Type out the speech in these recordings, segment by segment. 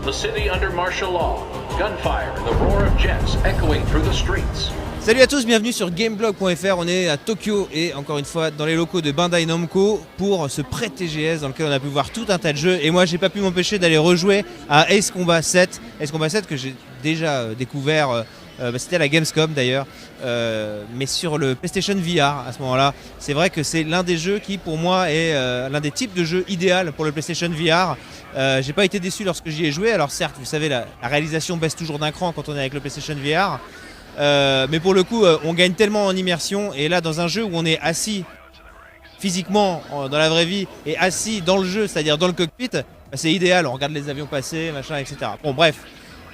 the city under martial law. Gunfire and the roar of jets echoing through the streets. Salut à tous, bienvenue sur Gameblog.fr, on est à Tokyo et encore une fois dans les locaux de Bandai Namco pour ce pré-TGS dans lequel on a pu voir tout un tas de jeux et moi j'ai pas pu m'empêcher d'aller rejouer à Ace Combat 7. Ace Combat 7 que j'ai déjà découvert, c'était à la Gamescom d'ailleurs, mais sur le PlayStation VR à ce moment-là. C'est vrai que c'est l'un des jeux qui pour moi est l'un des types de jeux idéal pour le PlayStation VR. J'ai pas été déçu lorsque j'y ai joué, alors certes vous savez la réalisation baisse toujours d'un cran quand on est avec le PlayStation VR. Mais pour le coup, on gagne tellement en immersion. Et là, dans un jeu où on est assis physiquement dans la vraie vie et assis dans le jeu, c'est-à-dire dans le cockpit, bah, c'est idéal. On regarde les avions passer, machin, etc. Bon, bref,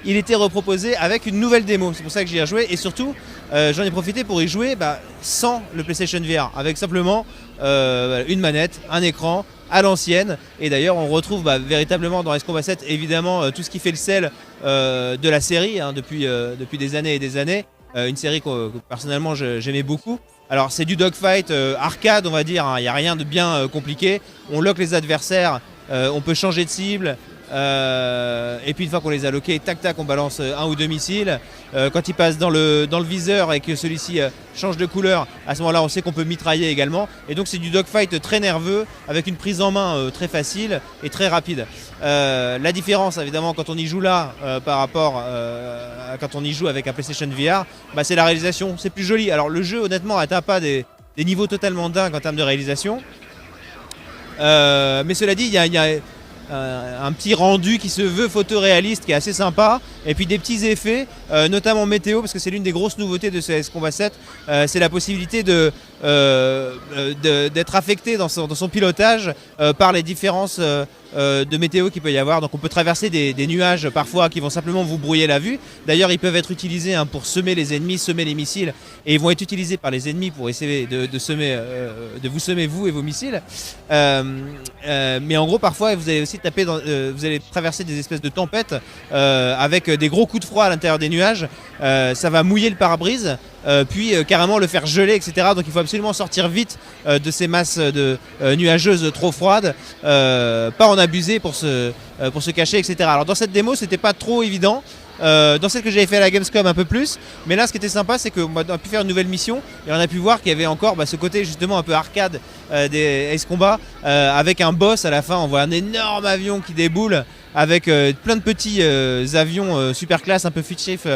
il était reproposé avec une nouvelle démo. C'est pour ça que j'y ai joué. Et surtout, j'en ai profité pour y jouer sans le PlayStation VR, avec simplement une manette, un écran à l'ancienne. Et d'ailleurs, on retrouve véritablement dans Ace Combat 7, évidemment, tout ce qui fait le sel de la série depuis des années et des années. Une série que personnellement j'aimais beaucoup. Alors c'est du dogfight arcade on va dire, il n'y a rien de bien compliqué. On lock les adversaires, on peut changer de cible. Et puis une fois qu'on les a lockés, tac tac, on balance un ou deux missiles. Quand ils passent dans le viseur et que celui-ci change de couleur, à ce moment-là on sait qu'on peut mitrailler également. Et donc c'est du dogfight très nerveux avec une prise en main très facile et très rapide. La différence évidemment quand on y joue là par rapport à quand on y joue avec un PlayStation VR, c'est la réalisation, c'est plus joli. Alors le jeu honnêtement n'atteint pas des niveaux totalement dingues en termes de réalisation. Mais cela dit, il y a un petit rendu qui se veut photoréaliste qui est assez sympa, et puis des petits effets notamment météo, parce que c'est l'une des grosses nouveautés de ce Ace Combat 7, c'est la possibilité d'être affecté dans son pilotage par les différences de météo qu'il peut y avoir. Donc on peut traverser des nuages parfois qui vont simplement vous brouiller la vue. D'ailleurs ils peuvent être utilisés pour semer les ennemis, semer les missiles, et ils vont être utilisés par les ennemis pour essayer de vous semer vous et vos missiles. Mais en gros parfois vous allez aussi vous allez traverser des espèces de tempêtes avec des gros coups de froid à l'intérieur des nuages. Ça va mouiller le pare-brise, puis carrément le faire geler, etc. Donc il faut absolument sortir vite de ces masses nuageuses trop froides, pas en abuser pour se cacher, etc. Alors dans cette démo c'était pas trop évident. Dans celle que j'avais fait à la Gamescom un peu plus, mais là ce qui était sympa c'est qu'on a pu faire une nouvelle mission et on a pu voir qu'il y avait encore ce côté justement un peu arcade des Ace Combat, avec un boss à la fin. On voit un énorme avion qui déboule avec plein de petits avions super classe un peu fugitifs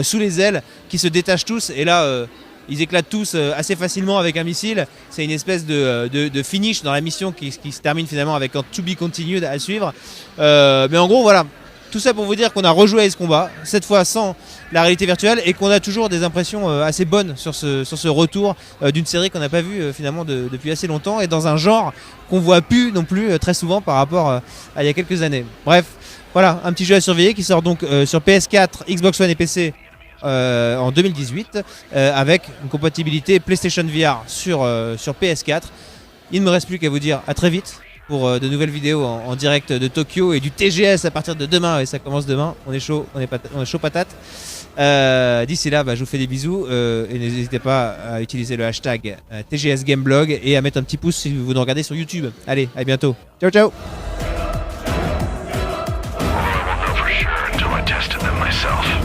sous les ailes qui se détachent tous, et là ils éclatent tous assez facilement avec un missile. C'est une espèce de finish dans la mission qui se termine finalement avec un to be continued à suivre. Mais en gros voilà, tout ça pour vous dire qu'on a rejoué à Ace Combat, cette fois sans la réalité virtuelle, et qu'on a toujours des impressions assez bonnes sur ce retour d'une série qu'on n'a pas vue finalement depuis assez longtemps, et dans un genre qu'on voit plus non plus très souvent par rapport à il y a quelques années. Bref, voilà, un petit jeu à surveiller qui sort donc sur PS4, Xbox One et PC en 2018, avec une compatibilité PlayStation VR sur PS4. Il ne me reste plus qu'à vous dire à très vite pour de nouvelles vidéos en direct de Tokyo et du TGS à partir de demain, et ça commence demain. On est chaud, on est chaud patate. D'ici là, je vous fais des bisous, et n'hésitez pas à utiliser le hashtag TGS Gameblog et à mettre un petit pouce si vous nous regardez sur YouTube. Allez, à bientôt. Ciao ciao. I tested them myself.